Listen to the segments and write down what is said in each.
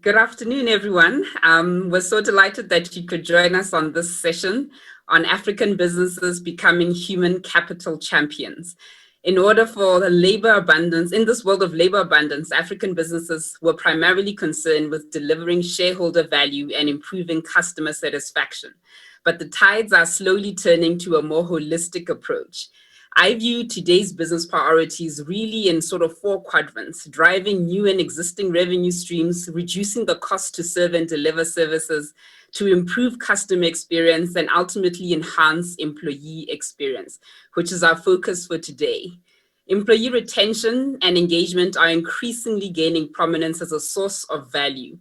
Good afternoon, everyone. We're so delighted that you could join us on this session on African businesses becoming human capital champions. In order for the labor abundance, in this world of labor abundance, African businesses were primarily concerned with delivering shareholder value and improving customer satisfaction. But the tides are slowly turning to a more holistic approach. I view today's business priorities really in sort of four quadrants: driving new and existing revenue streams, reducing the cost to serve and deliver services, to improve customer experience, and ultimately enhance employee experience, which is our focus for today. Employee retention and engagement are increasingly gaining prominence as a source of value.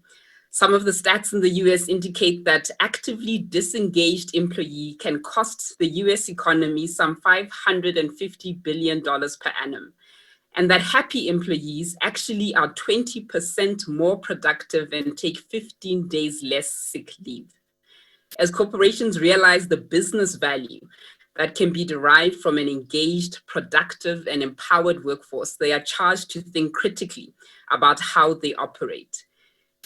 Some of the stats in the US indicate that actively disengaged employee can cost the US economy some $550 billion per annum, and that happy employees actually are 20% more productive and take 15 days less sick leave. As corporations realize the business value that can be derived from an engaged, productive, and empowered workforce, they are charged to think critically about how they operate.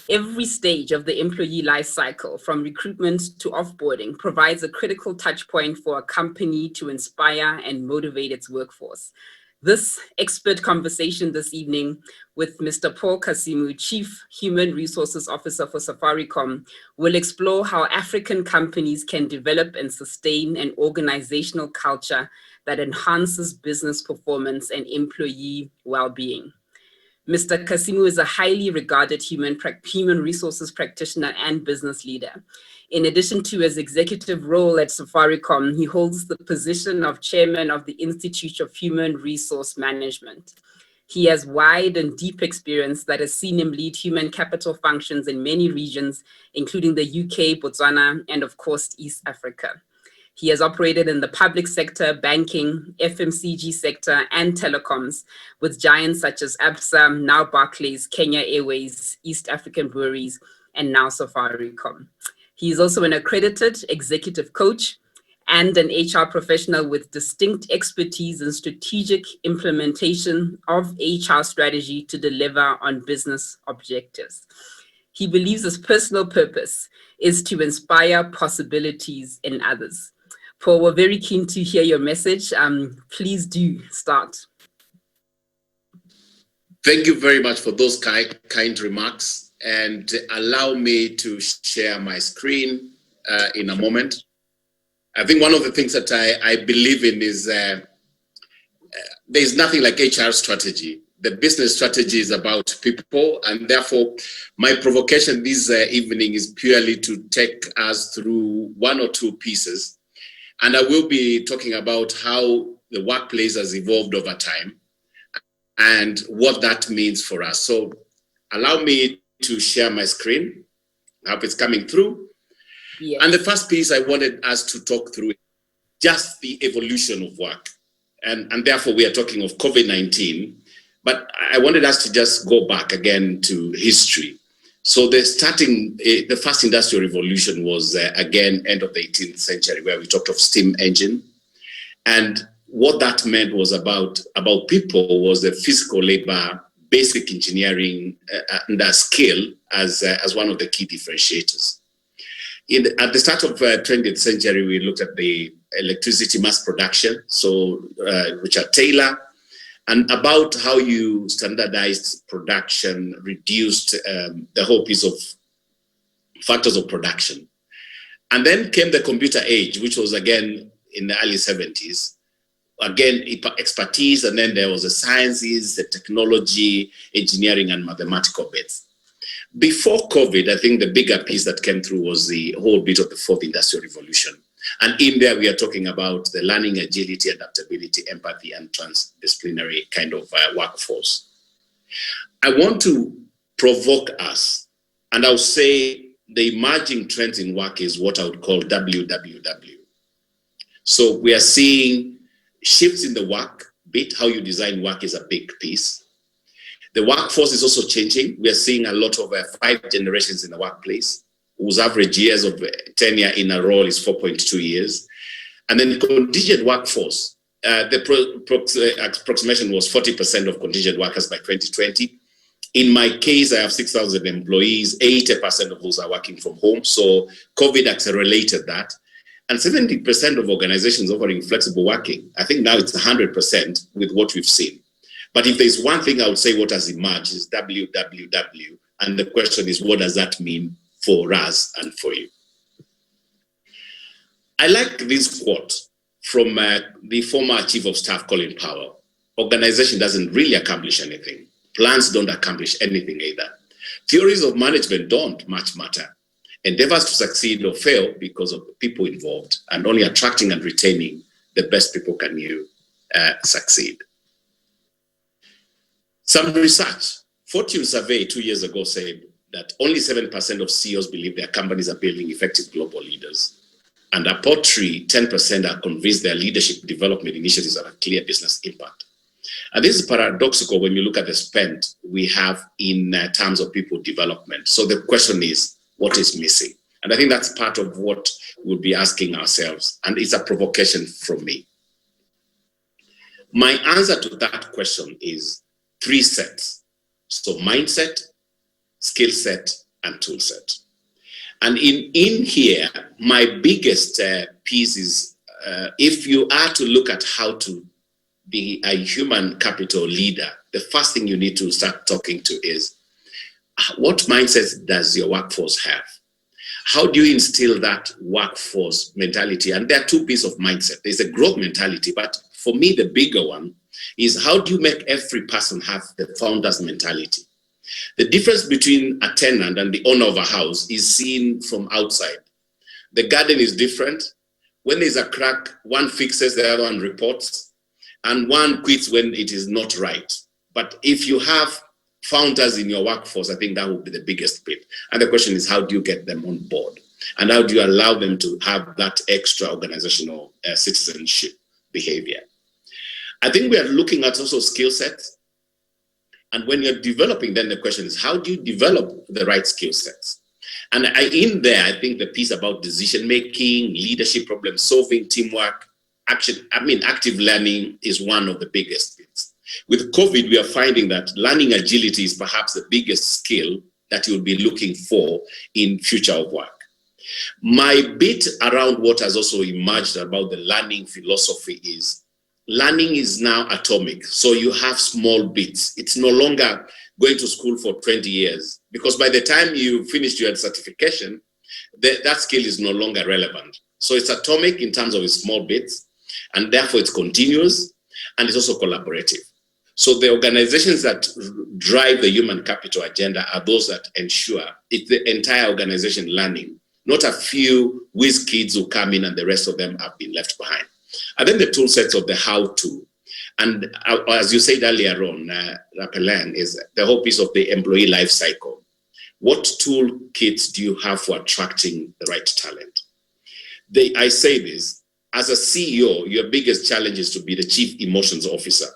Every stage of the employee life cycle, from recruitment to offboarding, provides a critical touch point for a company to inspire and motivate its workforce. This expert conversation this evening with Mr. Paul Kasimu, Chief Human Resources Officer for Safaricom, will explore how African companies can develop and sustain an organizational culture that enhances business performance and employee well-being. Mr. Kasimu is a highly regarded human resources practitioner and business leader. In addition to his executive role at Safaricom, he holds the position of chairman of the Institute of Human Resource Management. He has wide and deep experience that has seen him lead human capital functions in many regions, including the UK, Botswana, and of course, East Africa. He has operated in the public sector, banking, FMCG sector, and telecoms with giants such as Absa, now Barclays, Kenya Airways, East African Breweries, and now Safaricom. He is also an accredited executive coach and an HR professional with distinct expertise in strategic implementation of HR strategy to deliver on business objectives. He believes his personal purpose is to inspire possibilities in others. Paul, we're very keen to hear your message. Please do start. Thank you very much for those kind remarks, and allow me to share my screen in a moment. I think one of the things that I believe in is there's nothing like HR strategy. The business strategy is about people, and therefore my provocation this evening is purely to take us through one or two pieces. And I will be talking about how the workplace has evolved over time and what that means for us. So allow me to share my screen. I hope it's coming through. Yes. And the first piece I wanted us to talk through is just the evolution of work. And therefore we are talking of COVID-19, but I wanted us to just go back again to history. So the first industrial revolution was again end of the 18th century, where we talked of steam engine, and what that meant was about people was the physical labor, basic engineering, and a skill as one of the key differentiators. At the start of 20th century, we looked at the electricity mass production, so Richard Taylor, and about how you standardized production, reduced the whole piece of factors of production. And then came the computer age, which was again in the early 70s. Again, expertise, and then there was the sciences, the technology, engineering, and mathematical bits. Before COVID, I think the bigger piece that came through was the whole bit of the fourth industrial revolution. And in there, we are talking about the learning, agility, adaptability, empathy, and transdisciplinary kind of workforce. I want to provoke us, and I'll say the emerging trends in work is what I would call WWW. So we are seeing shifts in the work bit. How you design work is a big piece. The workforce is also changing. We are seeing a lot of 5 generations in the workplace, whose average years of tenure in a role is 4.2 years. And then contingent workforce, the approximation was 40% of contingent workers by 2020. In my case, I have 6,000 employees. 80% of those are working from home. So COVID accelerated that. And 70% of organizations offering flexible working. I think now it's 100% with what we've seen. But if there's one thing I would say what has emerged is WWW. And the question is, what does that mean for us and for you? I like this quote from the former Chief of Staff, Colin Powell. Organization doesn't really accomplish anything. Plans don't accomplish anything either. Theories of management don't much matter. Endeavors to succeed or fail because of the people involved, and only attracting and retaining the best people can you succeed. Some research. Fortune survey 2 years ago said that only 7% of CEOs believe their companies are building effective global leaders. And a paltry 10% are convinced their leadership development initiatives have a clear business impact. And this is paradoxical when you look at the spend we have in terms of people development. So the question is, what is missing? And I think that's part of what we'll be asking ourselves. And it's a provocation from me. My answer to that question is 3 sets. So mindset, skill set, and tool set. And in here, my biggest piece is if you are to look at how to be a human capital leader, the first thing you need to start talking to is, what mindset does your workforce have? How do you instill that workforce mentality? And there are 2 pieces of mindset. There's a growth mentality, but for me, the bigger one is, how do you make every person have the founder's mentality? The difference between a tenant and the owner of a house is seen from outside. The garden is different. When there's a crack, one fixes, the other one reports, and one quits when it is not right. But if you have founders in your workforce, I think that would be the biggest bit. And the question is, how do you get them on board? And how do you allow them to have that extra organizational citizenship behavior? I think we are looking at also skill sets. And when you're developing, then the question is, how do you develop the right skill sets? And in there, I think the piece about decision-making, leadership, problem-solving, teamwork, active learning is one of the biggest bits. With COVID, we are finding that learning agility is perhaps the biggest skill that you'll be looking for in future of work. My bit around what has also emerged about the learning philosophy is, learning is now atomic. So you have small bits. It's no longer going to school for 20 years, because by the time you finish your certification, that skill is no longer relevant. So it's atomic in terms of its small bits, and therefore it's continuous, and it's also collaborative. So the organizations that drive the human capital agenda are those that ensure it's the entire organization learning, not a few whiz kids who come in and the rest of them have been left behind. And then the tool sets of the how-to. And as you said earlier on, Rapeleng, is the whole piece of the employee life cycle. What toolkits do you have for attracting the right talent? I say this, as a CEO, your biggest challenge is to be the chief emotions officer.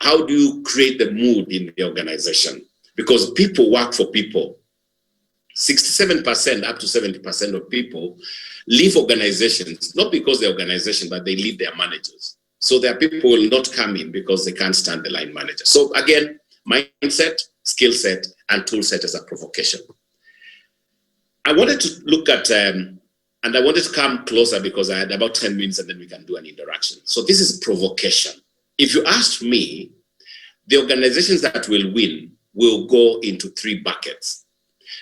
How do you create the mood in the organization? Because people work for people. 67% up to 70% of people leave organizations, not because they're organization, but they leave their managers. So there are people who will not come in because they can't stand the line manager. So again, mindset, skill set, and tool set as a provocation. I wanted to look at, and I wanted to come closer because I had about 10 minutes and then we can do an interaction. So this is provocation. If you ask me, the organizations that will win will go into 3 buckets.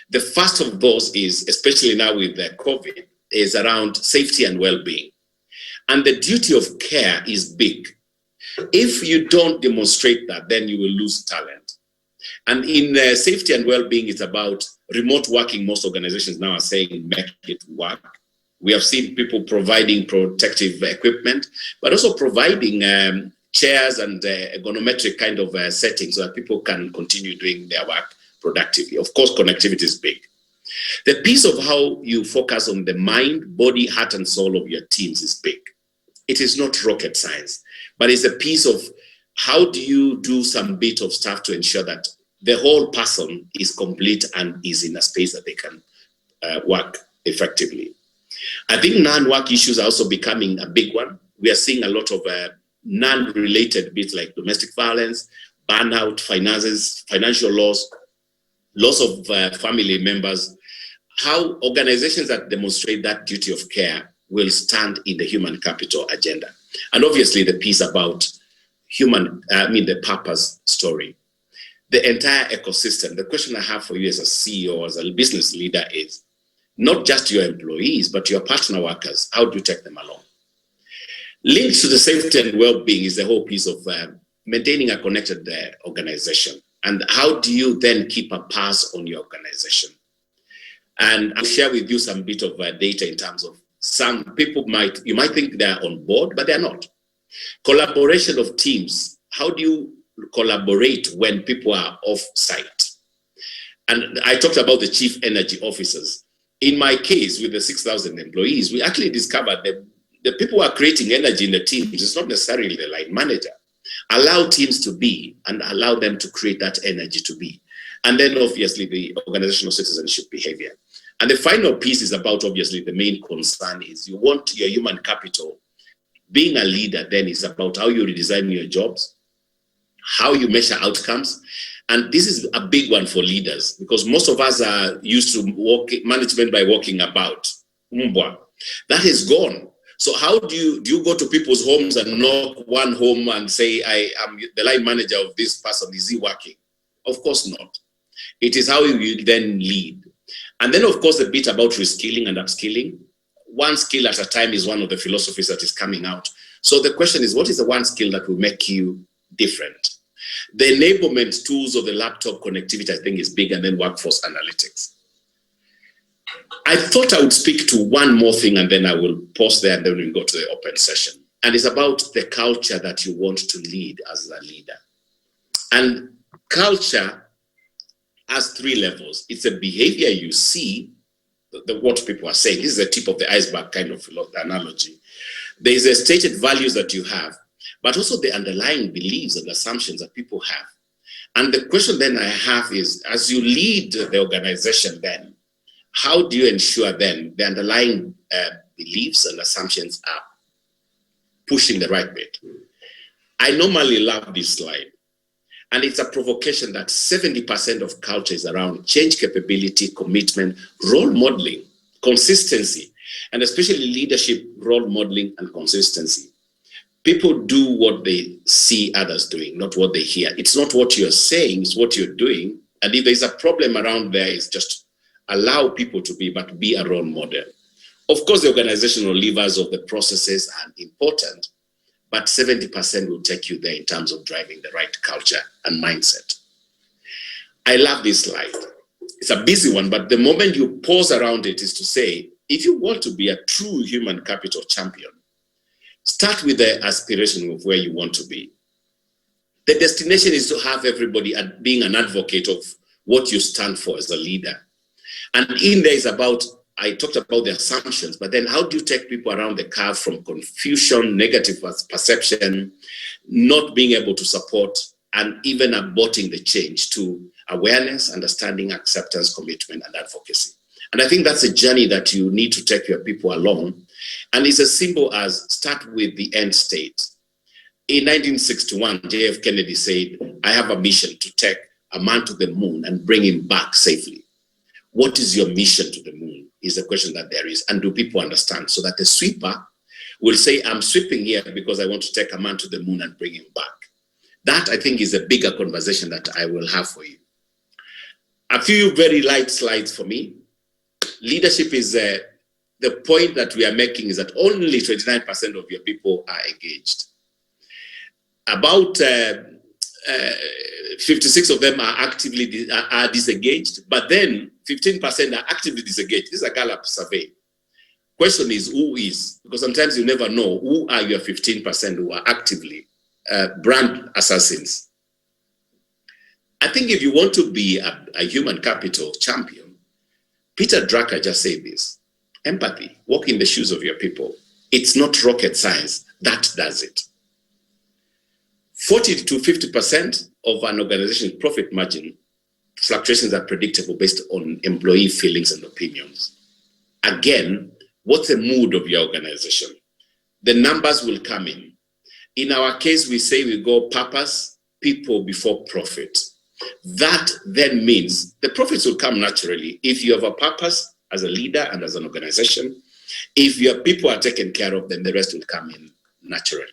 The first of those is, especially now with the COVID, is around safety and well-being. And the duty of care is big. If you don't demonstrate that, then you will lose talent. And in safety and well-being, it's about remote working. Most organizations now are saying, make it work. We have seen people providing protective equipment, but also providing chairs and ergonometric kind of settings so that people can continue doing their work productively. Of course, connectivity is big. The piece of how you focus on the mind, body, heart, and soul of your teams is big. It is not rocket science, but it's a piece of how do you do some bit of stuff to ensure that the whole person is complete and is in a space that they can work effectively. I think non-work issues are also becoming a big one. We are seeing a lot of non-related bits like domestic violence, burnout, finances, financial loss of family members, how organizations that demonstrate that duty of care will stand in the human capital agenda. And obviously the piece about the purpose story. The entire ecosystem. The question I have for you as a CEO, as a business leader is not just your employees, but your partner workers. How do you take them along? Linked to the safety and well-being is the whole piece of maintaining a connected organization. And how do you then keep a pulse on your organization? And I'll share with you some bit of data in terms of some people you might think they're on board, but they're not. Collaboration of teams. How do you collaborate when people are off-site? And I talked about the chief energy officers. In my case, with the 6,000 employees, we actually discovered that the people who are creating energy in the teams, it's not necessarily the line manager. Allow teams to be and allow them to create that energy to be. And then obviously the organizational citizenship behavior. And the final piece is about obviously the main concern is you want your human capital. Being a leader then is about how you redesign your jobs, how you measure outcomes. And this is a big one for leaders because most of us are used to management by walking about. That is gone. So how do you go to people's homes and knock one home and say, I am the line manager of this person, is he working? Of course not. It is how you then lead. And then of course the bit about reskilling and upskilling. One skill at a time is one of the philosophies that is coming out. So the question is, what is the one skill that will make you different? The enablement tools of the laptop connectivity, I think, is big, and then workforce analytics. I thought I would speak to one more thing and then I will pause there and then we'll go to the open session. And it's about the culture that you want to lead as a leader. And culture has three levels. It's a behavior you see, what people are saying. This is the tip of the iceberg kind of analogy. There is a stated values that you have, but also the underlying beliefs and assumptions that people have. And the question then I have is, as you lead the organization then, how do you ensure then the underlying beliefs and assumptions are pushing the right bit? I normally love this slide. And it's a provocation that 70% of culture is around change capability, commitment, role modeling, consistency, and especially leadership, role modeling, and consistency. People do what they see others doing, not what they hear. It's not what you're saying, it's what you're doing. And if there's a problem around there, it's just allow people to be, but be a role model. Of course, the organizational levers of the processes are important, but 70% will take you there in terms of driving the right culture and mindset. I love this slide. It's a busy one, but the moment you pause around it is to say, if you want to be a true human capital champion, start with the aspiration of where you want to be. The destination is to have everybody being an advocate of what you stand for as a leader. And in there is about, I talked about the assumptions, but then how do you take people around the curve from confusion, negative perception, not being able to support, and even aborting the change to awareness, understanding, acceptance, commitment, and advocacy. And I think that's a journey that you need to take your people along. And it's as simple as start with the end state. In 1961, J.F. Kennedy said, I have a mission to take a man to the moon and bring him back safely. What is your mission to the moon is the question that there is. And do people understand? So that the sweeper will say, I'm sweeping here because I want to take a man to the moon and bring him back. That, I think, is a bigger conversation that I will have for you. A few very light slides for me. Leadership is the point that we are making is that only 29% of your people are engaged. About 56 of them are actively disengaged, but then 15% are actively disengaged. This is a Gallup survey. Question is, who is? Because sometimes you never know who are your 15% who are actively brand assassins. I think if you want to be a human capital champion, Peter Drucker just said this, empathy, walk in the shoes of your people. It's not rocket science, that does it. 40 to 50% of an organization's profit margin fluctuations are predictable based on employee feelings and opinions. Again, what's the mood of your organization? The numbers will come in. In our case, we say we go purpose, people before profit. That then means the profits will come naturally if you have a purpose as a leader and as an organization. If your people are taken care of, then the rest will come in naturally.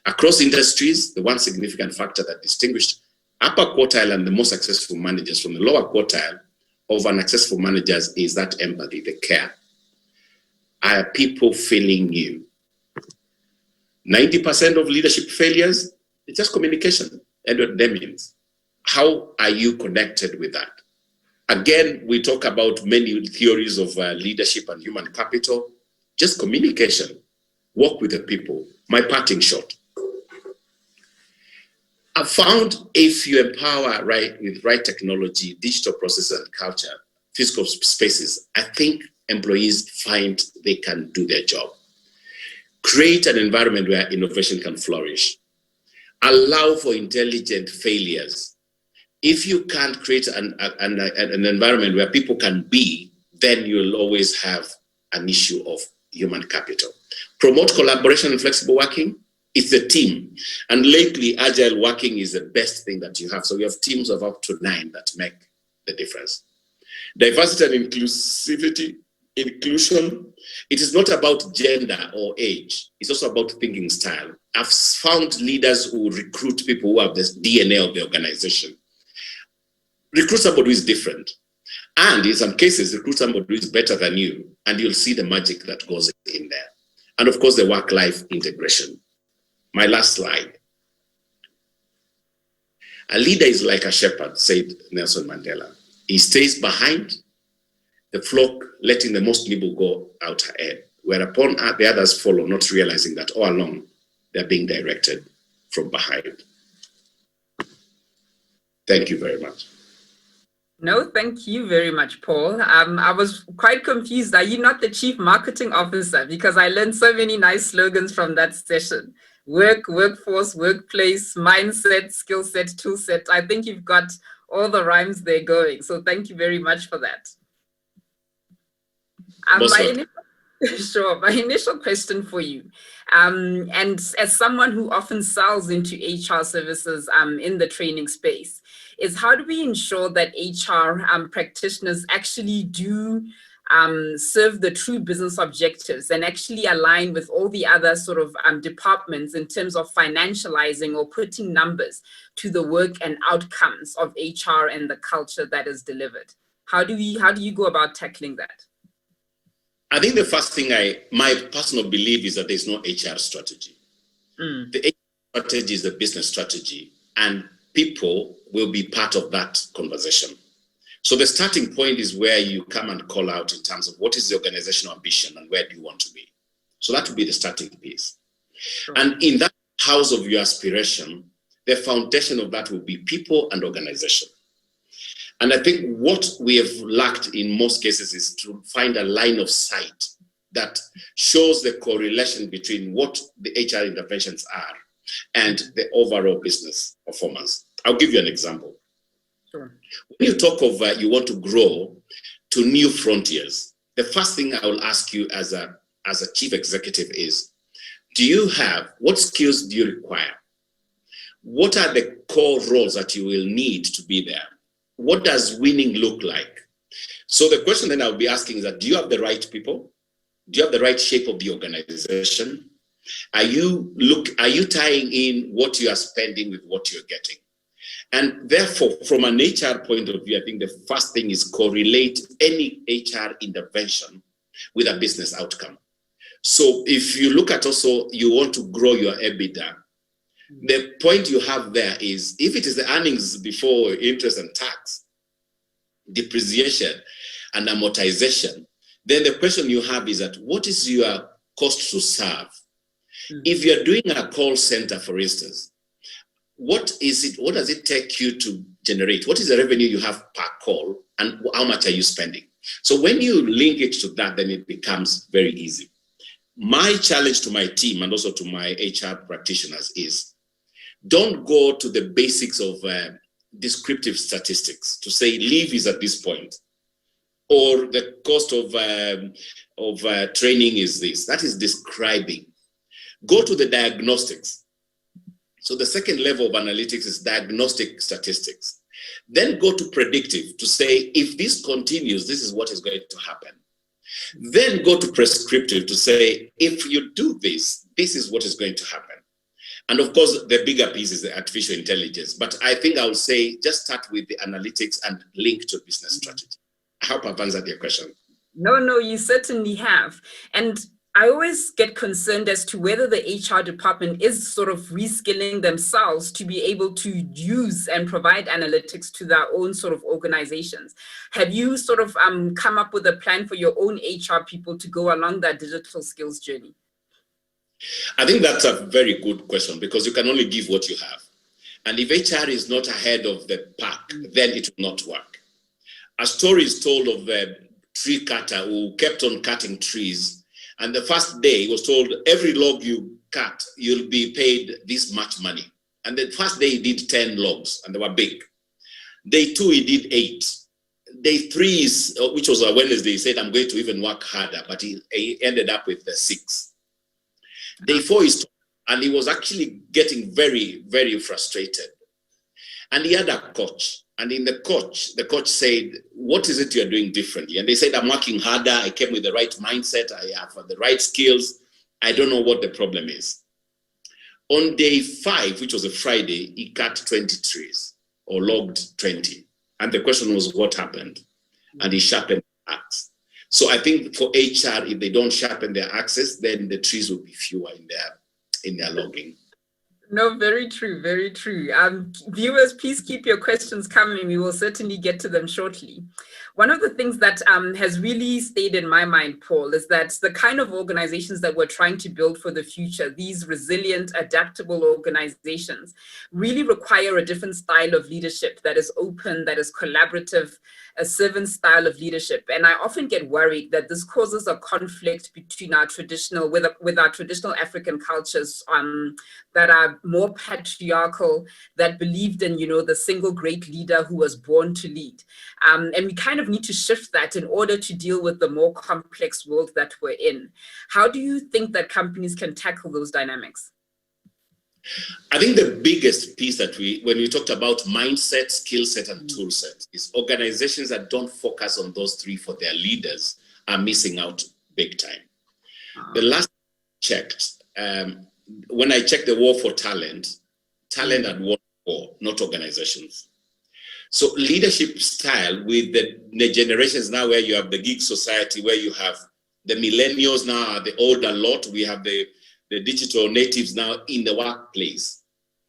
Across industries, the one significant factor that distinguished upper quartile and the most successful managers from the lower quartile of unsuccessful managers is that empathy, the care. Are people feeling you? 90% of leadership failures, it's just communication. And what that means. How are you connected with that? Again, we talk about many theories of leadership and human capital. Just communication. Work with the people. My parting shot. I've found if you empower with right technology, digital processes and culture, physical spaces, I think employees find they can do their job. Create an environment where innovation can flourish. Allow for intelligent failures. If you can't create an environment where people can be, then you'll always have an issue of human capital. Promote collaboration and flexible working. It's a team. And lately, agile working is the best thing that you have. So you have teams of up to 9 that make the difference. Diversity and inclusion. It is not about gender or age. It's also about thinking style. I've found leaders who recruit people who have this DNA of the organization. Recruit somebody who is different. And in some cases, recruit somebody who is better than you. And you'll see the magic that goes in there. And of course, the work-life integration. My last slide. A leader is like a shepherd, said Nelson Mandela. He stays behind the flock, letting the most nimble go out ahead, whereupon the others follow, not realizing that all along they're being directed from behind. Thank you very much. No, thank you very much, Paul. I was quite confused. Are you not the Chief Marketing Officer? Because I learned so many nice slogans from that session. Work, workforce, workplace, mindset, skill set, tool set. I think you've got all the rhymes there going. So thank you very much for that. My initial question for you, and as someone who often sells into HR services in the training space, is how do we ensure that HR practitioners actually do serve the true business objectives and actually align with all the other sort of departments in terms of financializing or putting numbers to the work and outcomes of HR and the culture that is delivered? How do you go about tackling that? I think the first thing my personal belief is that there's no HR strategy. The HR strategy is the business strategy, and people will be part of that conversation. So the starting point is where you come and call out in terms of what is the organizational ambition and where do you want to be. So that will be the starting piece. Sure. And in that house of your aspiration, the foundation of that will be people and organization. And I think what we have lacked in most cases is to find a line of sight that shows the correlation between what the HR interventions are and the overall business performance. I'll give you an example. Sure. When you talk of you want to grow to new frontiers, the first thing I will ask you as a chief executive is, what skills do you require? What are the core roles that you will need to be there? What does winning look like? So the question then I'll be asking is that, do you have the right people? Do you have the right shape of the organization? Are you tying in what you are spending with what you're getting? And therefore, from an HR point of view, I think the first thing is correlate any HR intervention with a business outcome. So if you look at also, you want to grow your EBITDA, the point you have there is, if it is the earnings before interest and tax, depreciation and amortization, then the question you have is that, what is your cost to serve? If you're doing a call center, for instance, what does it take you to generate? What is the revenue you have per call and how much are you spending? So when you link it to that, then it becomes very easy. My challenge to my team and also to my HR practitioners is, don't go to the basics of descriptive statistics to say leave is at this point, or the cost of training is this. That is describing. Go to the diagnostics. So the second level of analytics is diagnostic statistics. Then go to predictive to say, if this continues, this is what is going to happen. Then go to prescriptive to say, if you do this, this is what is going to happen. And of course, the bigger piece is the artificial intelligence. But I think I would say just start with the analytics and link to business strategy. I hope I've answered your question. No, you certainly have. And I always get concerned as to whether the HR department is sort of reskilling themselves to be able to use and provide analytics to their own sort of organizations. Have you sort of come up with a plan for your own HR people to go along that digital skills journey? I think that's a very good question, because you can only give what you have. And if HR is not ahead of the pack, then it will not work. A story is told of a tree cutter who kept on cutting trees. And the first day he was told, every log you cut, you'll be paid this much money. And the first day he did 10 logs, and they were big. Day 2, he did 8. Day 3, which was a Wednesday, he said, I'm going to even work harder, but he ended up with the 6. Day 4 is, and he was actually getting very, very frustrated. And he had a coach. And in the coach said, what is it you're doing differently? And they said, I'm working harder. I came with the right mindset. I have the right skills. I don't know what the problem is. On day 5, which was a Friday, he cut 20 trees or logged 20. And the question was, what happened? And he sharpened the axe. So I think for HR, if they don't sharpen their axes, then the trees will be fewer in their logging. No, very true, very true. Viewers, please keep your questions coming. We will certainly get to them shortly. One of the things that has really stayed in my mind, Paul, is that the kind of organizations that we're trying to build for the future, these resilient, adaptable organizations, really require a different style of leadership that is open, that is collaborative, a servant style of leadership. And I often get worried that this causes a conflict between our traditional, with our traditional African cultures that are more patriarchal, that believed in, the single great leader who was born to lead. And we kind of need to shift that in order to deal with the more complex world that we're in. How do you think that companies can tackle those dynamics? I think the biggest piece that when we talked about mindset, skill set, and tool set, is organizations that don't focus on those 3 for their leaders are missing out big time. The last I checked, when I checked the war for talent had won the war, not organizations. So leadership style with the generations now, where you have the gig society, where you have the millennials now are the older lot, we have the digital natives now in the workplace.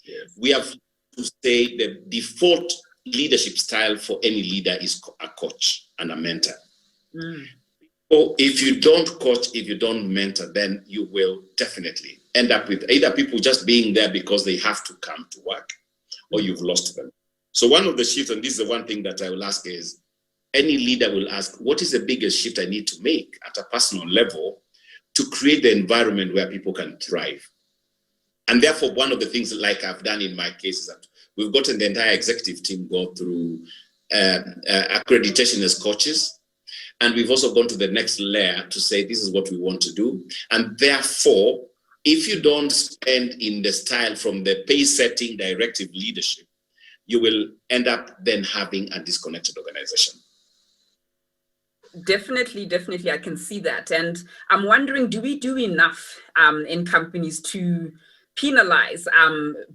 Yes. We have to say the default leadership style for any leader is a coach and a mentor. So if you don't coach, if you don't mentor, then you will definitely end up with either people just being there because they have to come to work, or you've lost them. So one of the shifts, and this is the one thing that I will ask, is any leader will ask, what is the biggest shift I need to make at a personal level to create the environment where people can thrive? And therefore, one of the things, like I've done in my case, is that we've gotten the entire executive team go through accreditation as coaches. And we've also gone to the next layer to say, this is what we want to do. And therefore, if you don't spend in the style from the pace setting, directive leadership, you will end up then having a disconnected organization. Definitely, I can see that. And I'm wondering, do we do enough in companies to penalize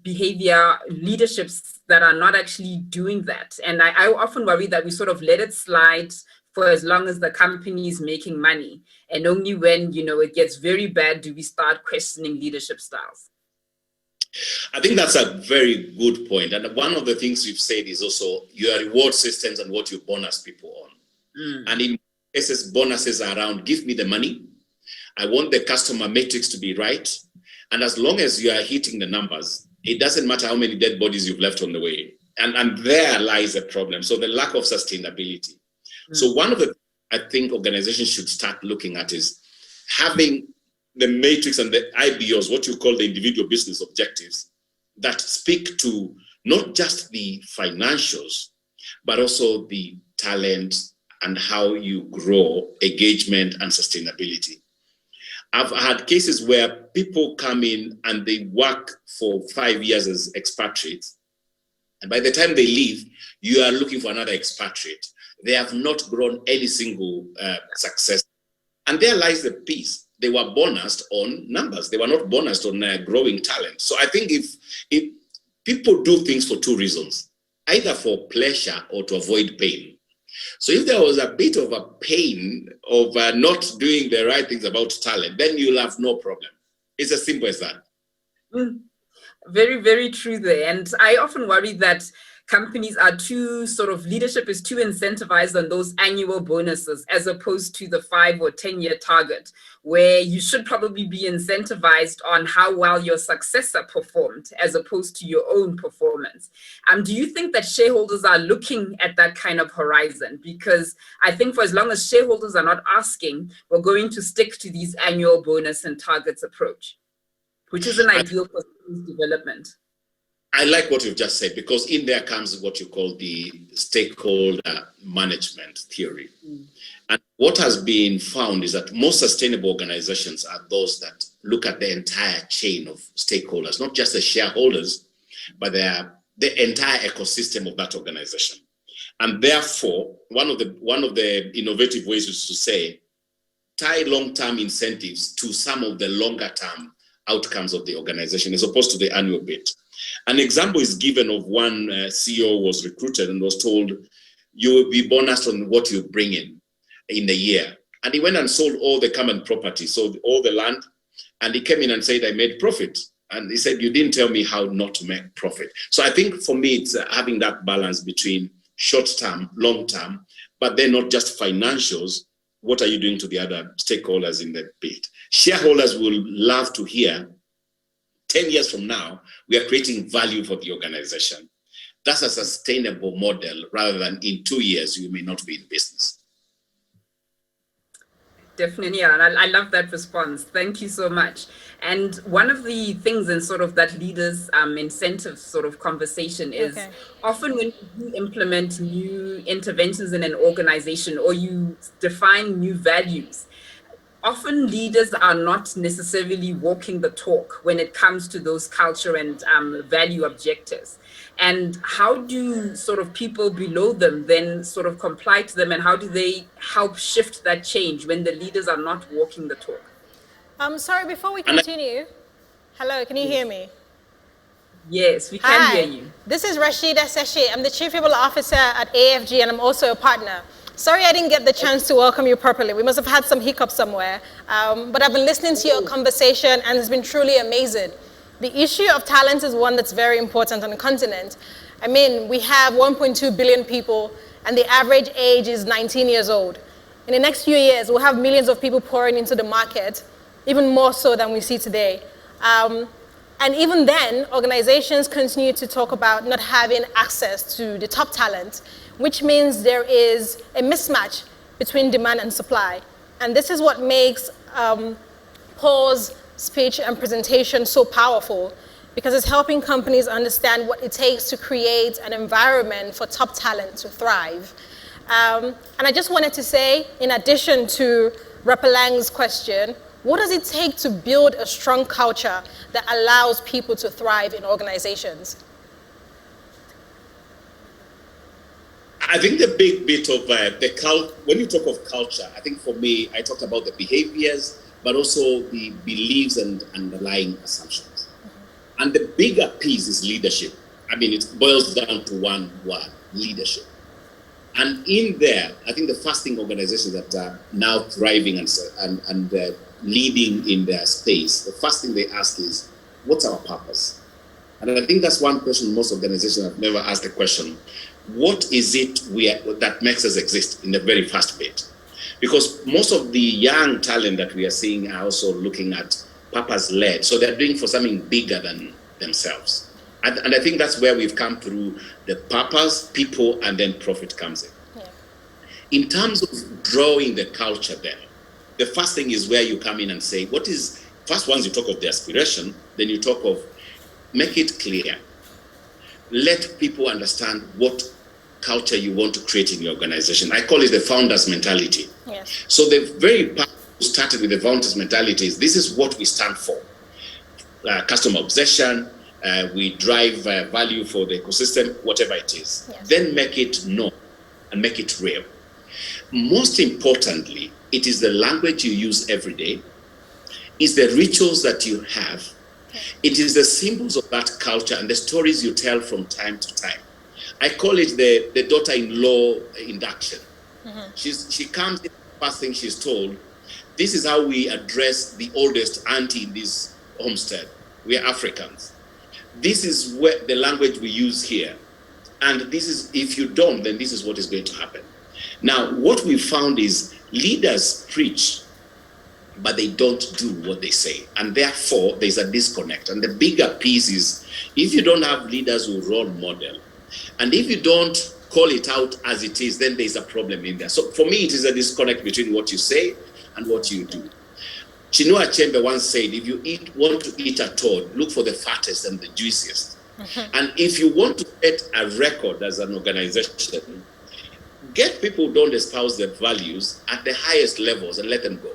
behavior leaderships that are not actually doing that? And I often worry that we sort of let it slide for as long as the company is making money. And only when, it gets very bad do we start questioning leadership styles. I think that's a very good point. And one of the things we've said is also your reward systems and what you bonus people on. And in cases, bonuses are around, give me the money. I want the customer metrics to be right. And as long as you are hitting the numbers, it doesn't matter how many dead bodies you've left on the way. And there lies a problem. So the lack of sustainability. So one of the, I think organizations should start looking at is having the matrix and the IBOs, what you call the individual business objectives, that speak to not just the financials, but also the talent and how you grow engagement and sustainability. I've had cases where people come in and they work for 5 years as expatriates. And by the time they leave, you are looking for another expatriate. They have not grown any single success. And there lies the piece. They were bonused on numbers. They were not bonused on growing talent. So I think if people do things for two reasons, either for pleasure or to avoid pain. So if there was a bit of a pain of not doing the right things about talent, then you'll have no problem. It's as simple as that. Very, very true there. And I often worry that companies are leadership is too incentivized on those annual bonuses as opposed to the 5 or 10-year target, where you should probably be incentivized on how well your successor performed as opposed to your own performance. Do you think that shareholders are looking at that kind of horizon? Because I think for as long as shareholders are not asking, we're going to stick to these annual bonus and targets approach, which is an ideal for development. I like what you've just said, because in there comes what you call the stakeholder management theory. And what has been found is that most sustainable organizations are those that look at the entire chain of stakeholders, not just the shareholders, but the entire ecosystem of that organization. And therefore, one of the innovative ways is to say, tie long-term incentives to some of the longer-term outcomes of the organization as opposed to the annual bit. An example is given of one CEO was recruited and was told, you will be bonused on what you bring in a year. And he went and sold all the common property, sold all the land, and he came in and said, I made profit. And he said, you didn't tell me how not to make profit. So I think for me, it's having that balance between short-term, long-term, but then not just financials. What are you doing to the other stakeholders in the bit? Shareholders will love to hear 10 years from now, we are creating value for the organization. That's a sustainable model rather than in 2 years, you may not be in business. Definitely, yeah. And I love that response. Thank you so much. And one of the things in sort of that leaders incentive sort of conversation is often when you implement new interventions in an organization or you define new values, often leaders are not necessarily walking the talk when it comes to those culture and value objectives. And how do sort of people below them then sort of comply to them, and how do they help shift that change when the leaders are not walking the talk? Sorry, before we continue, hello, can you hear me? Yes, we can hear you. This is Rashida Seshi. I'm the Chief People Officer at AFG, and I'm also a partner. Sorry I didn't get the chance to welcome you properly. We must have had some hiccups somewhere. But I've been listening to your conversation, and it's been truly amazing. The issue of talent is one that's very important on the continent. I mean, we have 1.2 billion people, and the average age is 19 years old. In the next few years, we'll have millions of people pouring into the market, even more so than we see today. And even then, organizations continue to talk about not having access to the top talent, which means there is a mismatch between demand and supply. And this is what makes Paul's speech and presentation so powerful, because it's helping companies understand what it takes to create an environment for top talent to thrive. And I just wanted to say, in addition to Rapalang's question, what does it take to build a strong culture that allows people to thrive in organizations? I think the big bit of when you talk of culture, I think for me, I talked about the behaviors, but also the beliefs and underlying assumptions. And the bigger piece is leadership. I mean, it boils down to one word, leadership. And in there, I think the first thing organizations that are now thriving and leading in their space, the first thing they ask is, what's our purpose? And I think that's one question most organizations have never asked the question. What is it that makes us exist in the very first bit? Because most of the young talent that we are seeing are also looking at purpose-led. So they're doing for something bigger than themselves. And I think that's where we've come through the purpose, people, and then profit comes in. Yeah. In terms of drawing the culture then, the first thing is where you come in and say, first once you talk of the aspiration, then you talk of, make it clear. Let people understand what culture you want to create in your organization. I call it the founder's mentality. Yes. So the very started with the volunteers mentality is this is what we stand for. Customer obsession, we drive value for the ecosystem, whatever it is. Yes. Then make it known and make it real. Most importantly, it is the language you use every day, it's the rituals that you have, it is the symbols of that culture and the stories you tell from time to time. I call it the daughter-in-law induction. She comes in, the first thing she's told, this is how we address the oldest auntie in this homestead. We are Africans. This is the language we use here. And this is, if you don't, then this is what is going to happen. Now, what we found is leaders preach, but they don't do what they say. And therefore, there's a disconnect. And the bigger piece is, if you don't have leaders who role model, and if you don't call it out as it is, then there's a problem in there. So for me, it is a disconnect between what you say and what you do. Chinua Achebe once said, if you want to eat a toad, look for the fattest and the juiciest. And if you want to set a record as an organization, get people who don't espouse their values at the highest levels and let them go.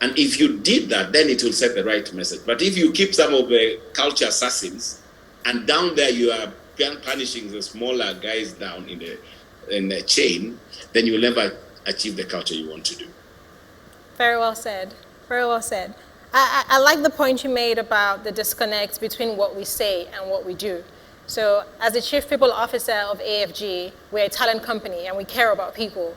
And if you did that, then it will set the right message. But if you keep some of the culture assassins, and down there you are punishing the smaller guys down in the chain, then you will never achieve the culture you want to do. Very well said. Very well said. I like the point you made about the disconnect between what we say and what we do. So as the Chief People Officer of AFG, we're a talent company and we care about people.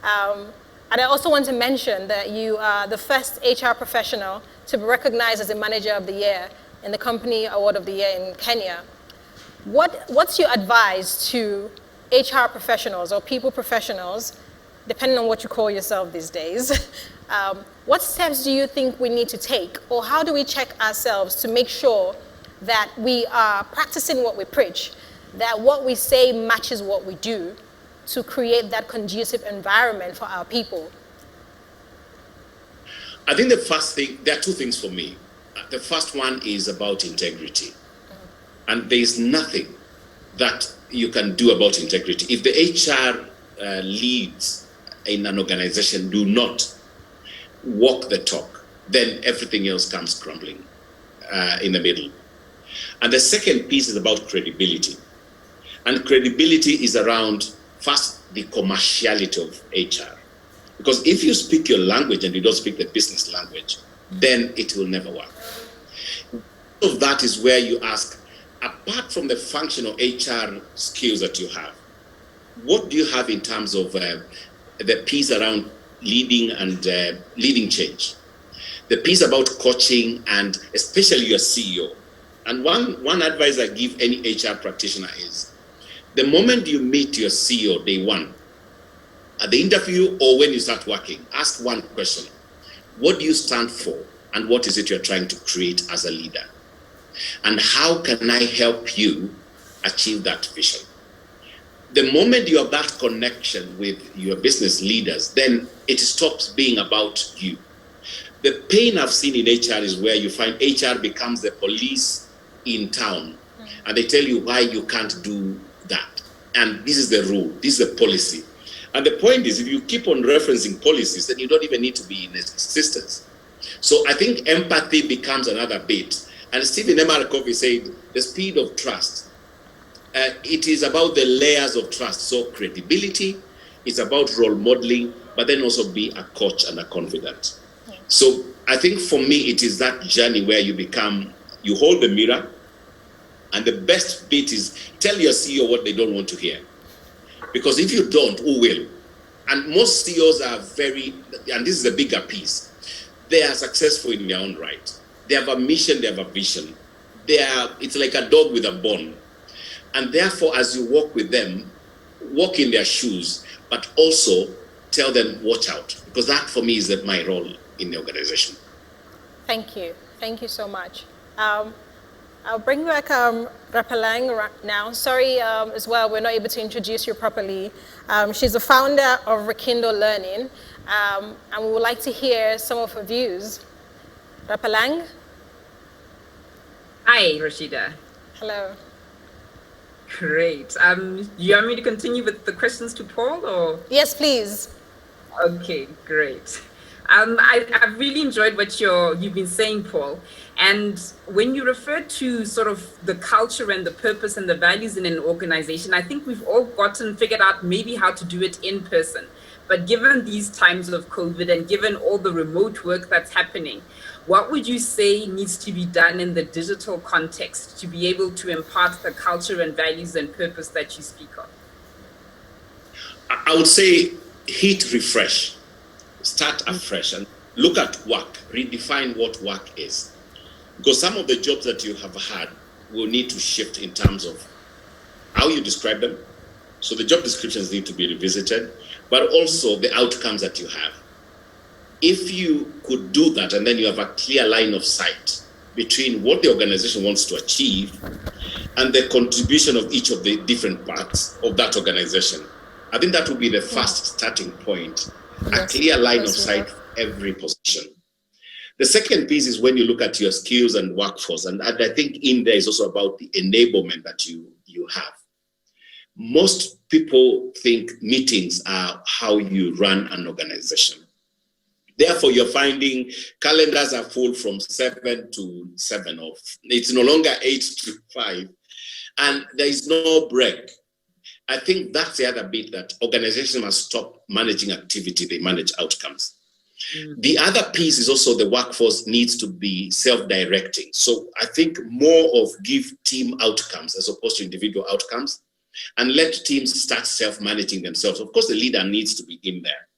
And I also want to mention that you are the first HR professional to be recognized as a Manager of the Year in the Company Award of the Year in Kenya. What's your advice to HR professionals or people professionals, depending on what you call yourself these days? What steps do you think we need to take, or how do we check ourselves to make sure that we are practicing what we preach, that what we say matches what we do, to create that conducive environment for our people? I think the first thing, there are two things for me. The first one is about integrity. And there is nothing that you can do about integrity. If the HR leads in an organization do not walk the talk, then everything else comes crumbling in the middle. And the second piece is about credibility. And credibility is around, first, the commerciality of HR. Because if you speak your language and you don't speak the business language, then it will never work. Of that is where you ask, apart from the functional HR skills that you have, what do you have in terms of the piece around leading and leading change? The piece about coaching and especially your CEO. And one advice I give any HR practitioner is, the moment you meet your CEO day one, at the interview or when you start working, ask one question. What do you stand for? And what is it you're trying to create as a leader? And how can I help you achieve that vision? The moment you have that connection with your business leaders, then it stops being about you. The pain I've seen in HR is where you find HR becomes the police in town, and they tell you why you can't do that. And this is the rule, this is the policy. And the point is, if you keep on referencing policies, then you don't even need to be in existence. So I think empathy becomes another bit. And Stephen M.R. Covey said, the speed of trust. It is about the layers of trust. So credibility, it's about role modeling, but then also be a coach and a confidant. So I think for me, it is that journey where you hold the mirror, and the best bit is tell your CEO what they don't want to hear. Because if you don't, who will? And most CEOs are and this is the bigger piece, they are successful in their own right. They have a mission, they have a vision. It's like a dog with a bone. And therefore, as you walk with them, walk in their shoes, but also tell them, watch out. Because that, for me, is my role in the organization. Thank you. Thank you so much. I'll bring back Rapalang now. Sorry as well, we're not able to introduce you properly. She's the founder of Rekindle Learning, and we would like to hear some of her views. Rapalang? Hi, Rashida. Hello. Great. You want me to continue with the questions to Paul, or? Yes, please. Okay, great. I've really enjoyed what you've been saying, Paul. And when you refer to sort of the culture and the purpose and the values in an organization, I think we've all figured out maybe how to do it in person. But given these times of COVID and given all the remote work that's happening, what would you say needs to be done in the digital context to be able to impart the culture and values and purpose that you speak of? I would say hit refresh, start afresh, and look at work, redefine what work is. Because some of the jobs that you have had will need to shift in terms of how you describe them. So the job descriptions need to be revisited, but also the outcomes that you have. If you could do that, and then you have a clear line of sight between what the organization wants to achieve and the contribution of each of the different parts of that organization, I think that would be the first starting point, a clear line of sight for every position. The second piece is when you look at your skills and workforce, and I think in there is also about the enablement that you have. Most people think meetings are how you run an organization. Therefore, you're finding calendars are full from 7 to 7, or it's no longer 8 to 5, and there is no break. I think that's the other bit, that organizations must stop managing activity, they manage outcomes. The other piece is also the workforce needs to be self-directing. So I think more of give team outcomes as opposed to individual outcomes, and let teams start self-managing themselves. Of course, the leader needs to be in there.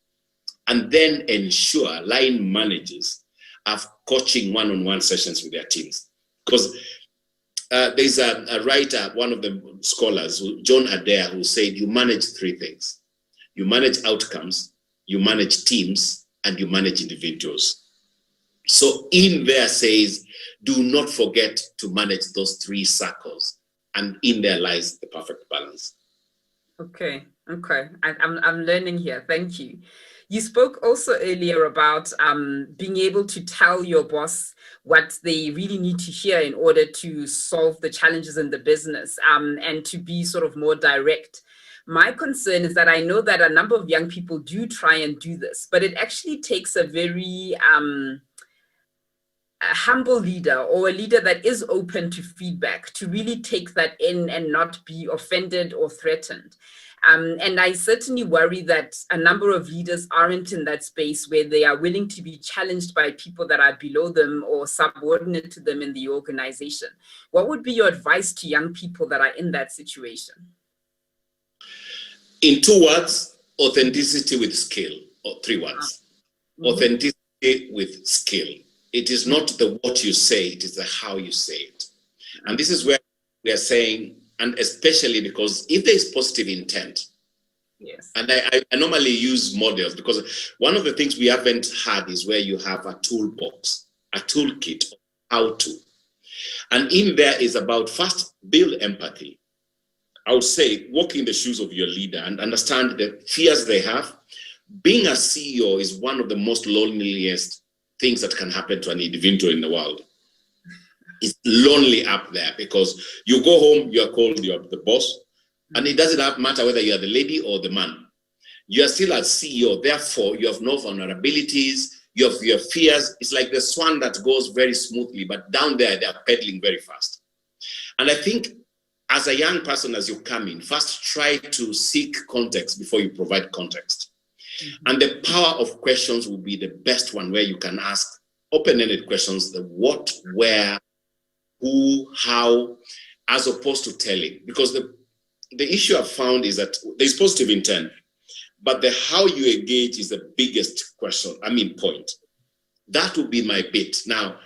And then ensure line managers have coaching one-on-one sessions with their teams. Because there's a writer, one of the scholars, John Adair, who said you manage 3 things. You manage outcomes, you manage teams, and you manage individuals. So in there says, do not forget to manage those 3 circles. And in there lies the perfect balance. Okay. I'm learning here. Thank you. You spoke also earlier about being able to tell your boss what they really need to hear in order to solve the challenges in the business, and to be sort of more direct. My concern is that I know that a number of young people do try and do this, but it actually takes a very a humble leader, or a leader that is open to feedback, to really take that in and not be offended or threatened. And I certainly worry that a number of leaders aren't in that space where they are willing to be challenged by people that are below them or subordinate to them in the organization. What would be your advice to young people that are in that situation? In 2 words, authenticity with skill, or 3 words. Authenticity with skill. It is not the what you say, it is the how you say it. And this is where we are saying, and especially because if there is positive intent, yes. And I normally use models, because one of the things we haven't had is where you have a toolbox, a toolkit, how to. And in there is about first build empathy. I would say walk in the shoes of your leader and understand the fears they have. Being a CEO is one of the most loneliest things that can happen to an individual in the world. It's lonely up there, because you go home, you're called, you're the boss, and it doesn't matter whether you're the lady or the man. You are still a CEO, therefore you have no vulnerabilities, you have your fears. It's like the swan that goes very smoothly, but down there they are pedaling very fast. And I think as a young person, as you come in, first try to seek context before you provide context. And the power of questions will be the best one, where you can ask open-ended questions, the what, where, who, how, as opposed to telling. Because the issue I've found is that there's positive intent, but the how you engage is the biggest point. That would be my bit. Now,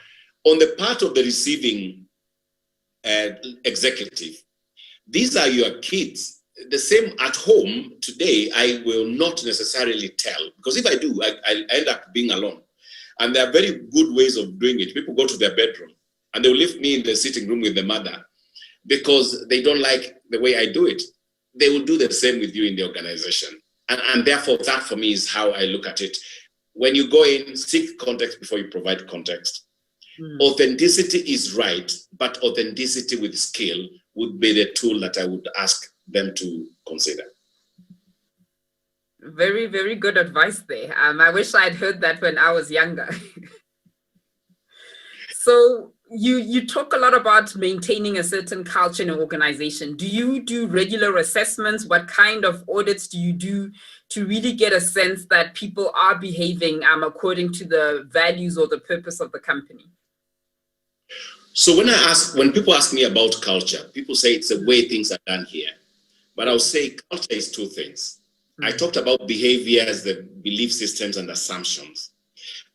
on the part of the receiving executive, these are your kids. The same at home today, I will not necessarily tell, because if I do, I end up being alone. And there are very good ways of doing it. People go to their bedroom and they will leave me in the sitting room with the mother because they don't like the way I do it. They will do the same with you in the organization. And therefore, that for me is how I look at it. When you go in, seek context before you provide context. Authenticity is right, but authenticity with skill would be the tool that I would ask them to consider. Very, very good advice there. I wish I'd heard that when I was younger. So you talk a lot about maintaining a certain culture in an organization. Do you do regular assessments? What kind of audits do you do to really get a sense that people are behaving according to the values or the purpose of the company? So when people ask me about culture, people say it's the way things are done here. But I'll say culture is two things. I talked about behaviors, the belief systems and assumptions.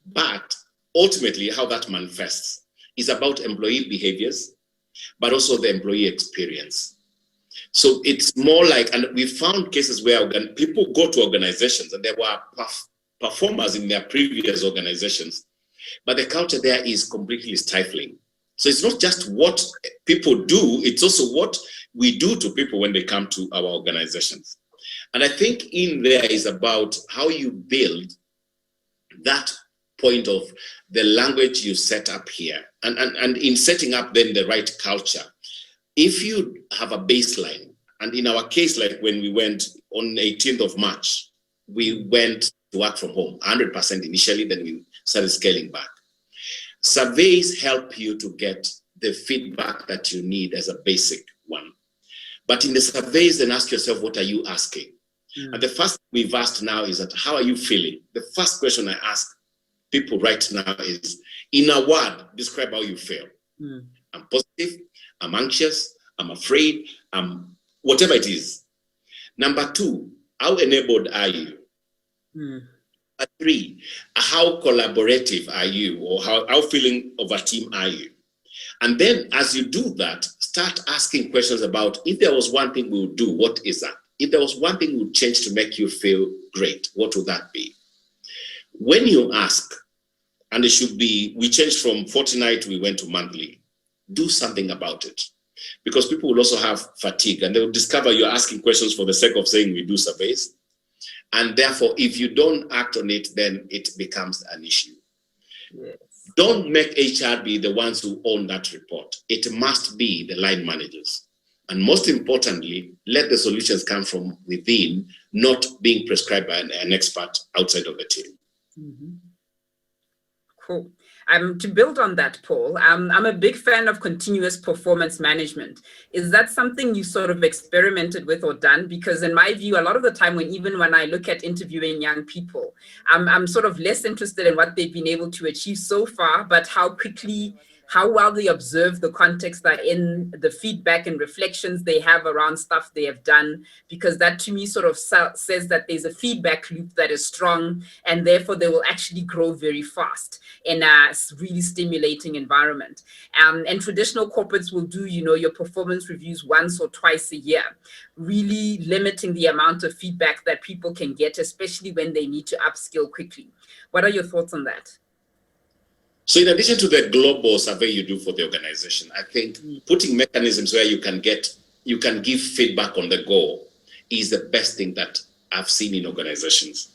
But ultimately, how that manifests is about employee behaviors, but also the employee experience. So it's more like, and we found cases where people go to organizations and there were performers in their previous organizations, but the culture there is completely stifling. So it's not just what people do, it's also what we do to people when they come to our organizations. And I think in there is about how you build that point of the language you set up here. And in setting up then the right culture, if you have a baseline, and in our case, like when we went on 18th of March, we went to work from home, 100% initially, then we started scaling back. Surveys help you to get the feedback that you need as a basic one. But in the surveys, then ask yourself, what are you asking? And the first we've asked now is that, how are you feeling? The first question I ask people right now is, in a word, describe how you feel. I'm positive, I'm anxious, I'm afraid, I'm whatever it is. Number two, how enabled are you? Number three, how collaborative are you, or how feeling of a team are you? And then as you do that, start asking questions about, if there was one thing we would do, what is that? If there was one thing we would change to make you feel great, what would that be? When you ask, and it should be, we changed from fortnight, we went to monthly, do something about it. Because people will also have fatigue and they will discover you're asking questions for the sake of saying we do surveys. And therefore, if you don't act on it, then it becomes an issue. Yes. Don't make HR be the ones who own that report. It must be the line managers. And most importantly, let the solutions come from within, not being prescribed by an expert outside of the team. Cool. To build on that, Paul, I'm a big fan of continuous performance management. Is that something you sort of experimented with or done? Because in my view, a lot of the time, even when I look at interviewing young people, I'm sort of less interested in what they've been able to achieve so far, but how well they observe the context they're in, the feedback and reflections they have around stuff they have done, because that to me sort of says that there's a feedback loop that is strong, and therefore they will actually grow very fast in a really stimulating environment. And traditional corporates will do, your performance reviews once or twice a year, really limiting the amount of feedback that people can get, especially when they need to upskill quickly. What are your thoughts on that? So in addition to the global survey you do for the organization, I think putting mechanisms where you can give feedback on the go is the best thing that I've seen in organizations.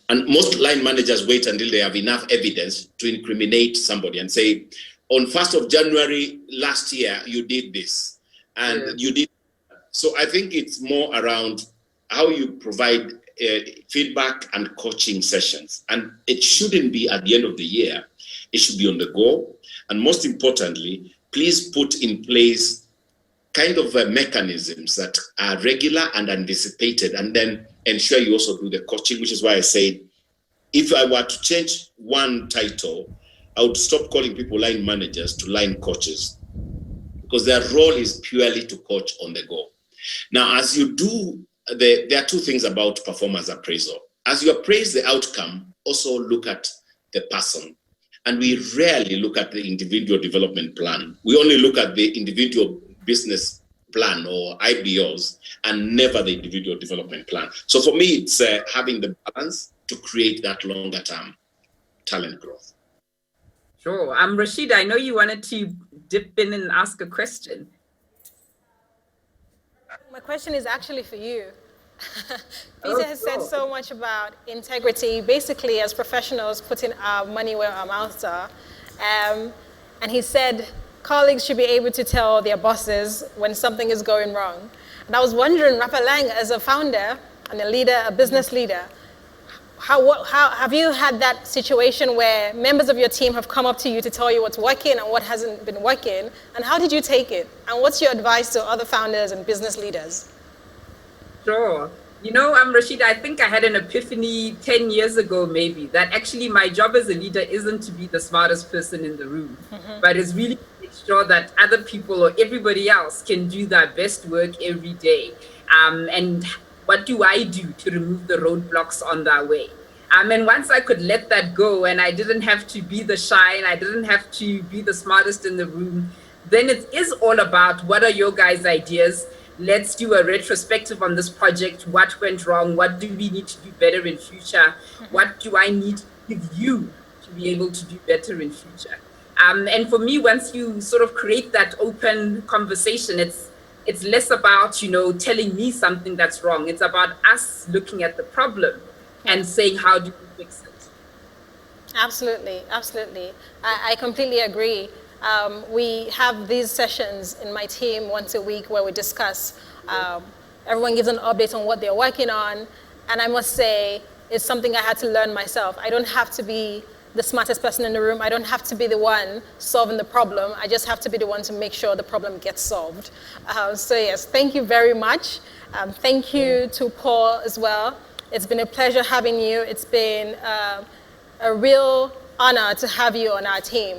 And most line managers wait until they have enough evidence to incriminate somebody and say, on 1st of January last year, you did this and you did. So I think it's more around how you provide feedback and coaching sessions. And it shouldn't be at the end of the year. It should be on the go. And most importantly, please put in place kind of mechanisms that are regular and anticipated, and then ensure you also do the coaching, which is why I said, if I were to change one title, I would stop calling people line managers to line coaches, because their role is purely to coach on the go. Now, as you do, there are two things about performance appraisal. As you appraise the outcome, also look at the person. And we rarely look at the individual development plan. We only look at the individual business plan or IBOs and never the individual development plan. So for me, it's having the balance to create that longer term talent growth. Sure. Rashid, I know you wanted to dip in and ask a question. My question is actually for you. Peter has said so much about integrity, basically as professionals putting our money where our mouths are. And he said colleagues should be able to tell their bosses when something is going wrong. And I was wondering, Raphael Lang, as a founder and a leader, a business leader, how have you had that situation where members of your team have come up to you to tell you what's working and what hasn't been working? And how did you take it? And what's your advice to other founders and business leaders? Sure. You know, Rashida, I think I had an epiphany 10 years ago, maybe, that actually my job as a leader isn't to be the smartest person in the room, but is really to make sure that other people or everybody else can do their best work every day. And what do I do to remove the roadblocks on their way? And once I could let that go and I didn't have to be the shy and I didn't have to be the smartest in the room, then it is all about what are your guys' ideas? Let's do a retrospective on this project. What went wrong? What do we need to do better in future? What do I need to give you to be able to do better in future? And for me, once you sort of create that open conversation, it's less about, you know, telling me something that's wrong. It's about us looking at the problem and saying, how do we fix it? Absolutely, absolutely. I completely agree. We have these sessions in my team once a week where we discuss, everyone gives an update on what they're working on. And I must say, it's something I had to learn myself. I don't have to be the smartest person in the room. I don't have to be the one solving the problem. I just have to be the one to make sure the problem gets solved. So yes, thank you very much. Thank you to Paul as well. It's been a pleasure having you. It's been a real honor to have you on our team.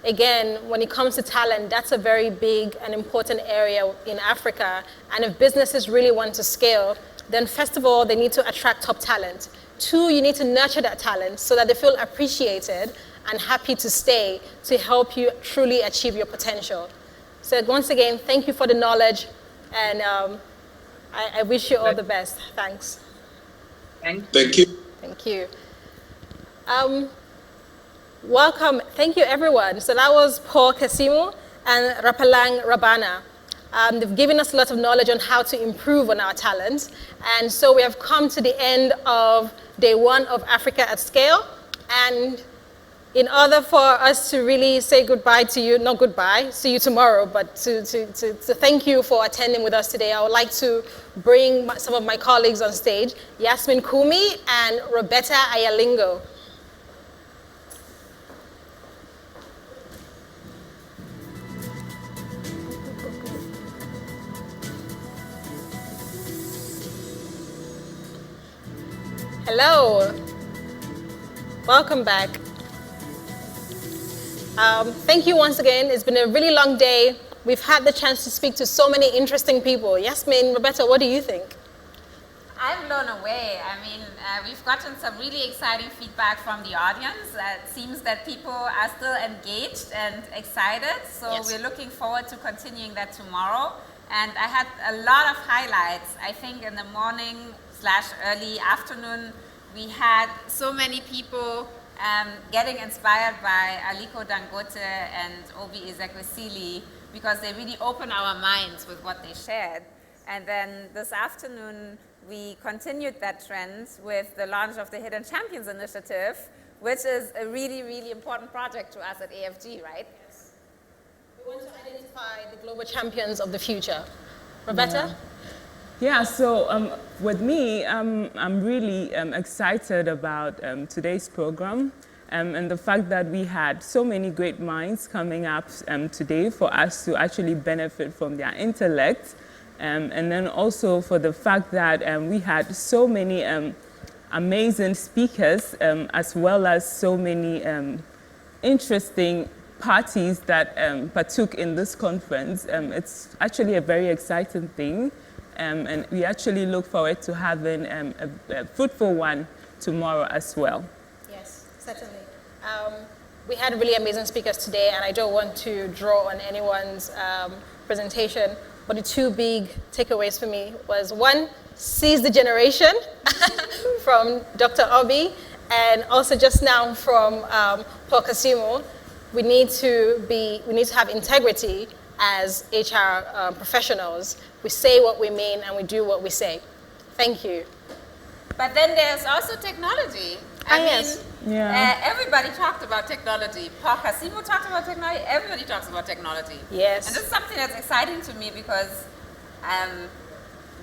Again, when it comes to talent, that's a very big and important area in Africa. And if businesses really want to scale, then first of all, they need to attract top talent. 2, you need to nurture that talent so that they feel appreciated and happy to stay to help you truly achieve your potential. So once again, thank you for the knowledge, and I wish you all the best. Thanks. Thank you. Thank you. Welcome. Thank you, everyone. So that was Paul Kasimu and Rapalang Rabana. They've given us a lot of knowledge on how to improve on our talent. And so we have come to the end of day 1 of Africa at Scale. And in order for us to really say goodbye to you, not goodbye, see you tomorrow, but to thank you for attending with us today, I would like to bring some of my colleagues on stage, Yasmin Kumi and Roberta Ayalingo. Hello, welcome back. Thank you once again. It's been a really long day. We've had the chance to speak to so many interesting people. Yasmin, Roberta, what do you think? I'm blown away. I mean, we've gotten some really exciting feedback from the audience. It seems that people are still engaged and excited. So Yes. We're looking forward to continuing that tomorrow. And I had a lot of highlights. I think in the morning/early afternoon, we had so many people getting inspired by Aliko Dangote and Obi Ezekwesili, because they really opened our minds with what they shared. And then this afternoon, we continued that trend with the launch of the Hidden Champions Initiative, which is a really, really important project to us at AFG, right? Yes. We want to identify the global champions of the future. Roberta? Yeah, so with me, I'm really excited about today's program and the fact that we had so many great minds coming up today for us to actually benefit from their intellect. And then also for the fact that we had so many amazing speakers as well as so many interesting parties that partook in this conference. It's actually a very exciting thing. And we actually look forward to having a fruitful one tomorrow as well. Yes, certainly. We had really amazing speakers today, and I don't want to draw on anyone's presentation, but the 2 big takeaways for me was 1, seize the generation from Dr. Obi, and also just now from Paul Kasimu. We need to have integrity as HR professionals. We say what we mean and we do what we say. Thank you. But then there's also technology. I mean, yes. Yeah. Everybody talked about technology. Paul Kasimu talked about technology. Everybody talks about technology. Yes. And this is something that's exciting to me because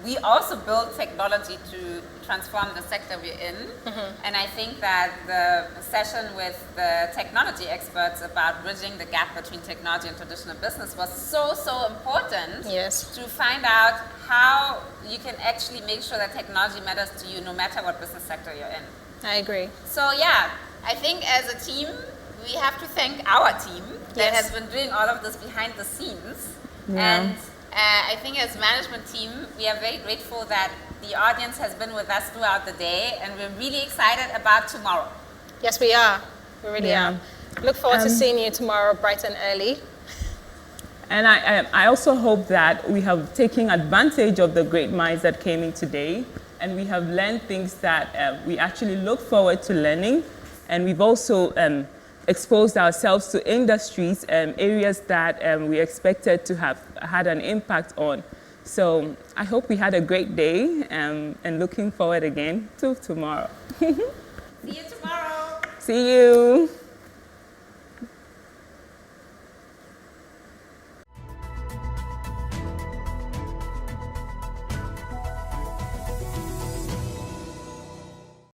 we also build technology to transform the sector we're in. And I think that the session with the technology experts about bridging the gap between technology and traditional business was so, so important. Yes. To find out how you can actually make sure that technology matters to you no matter what business sector you're in. I agree. So yeah, I think as a team, we have to thank our team that has been doing all of this behind the scenes. And I think as management team, we are very grateful that the audience has been with us throughout the day, and we're really excited about tomorrow. Yes, we are. We really are. Look forward to seeing you tomorrow bright and early. And I also hope that we have taken advantage of the great minds that came in today, and we have learned things that we actually look forward to learning. And we've also exposed ourselves to industries, areas that we expected to have had an impact on. So I hope we had a great day, and looking forward again to tomorrow. See you tomorrow. See you.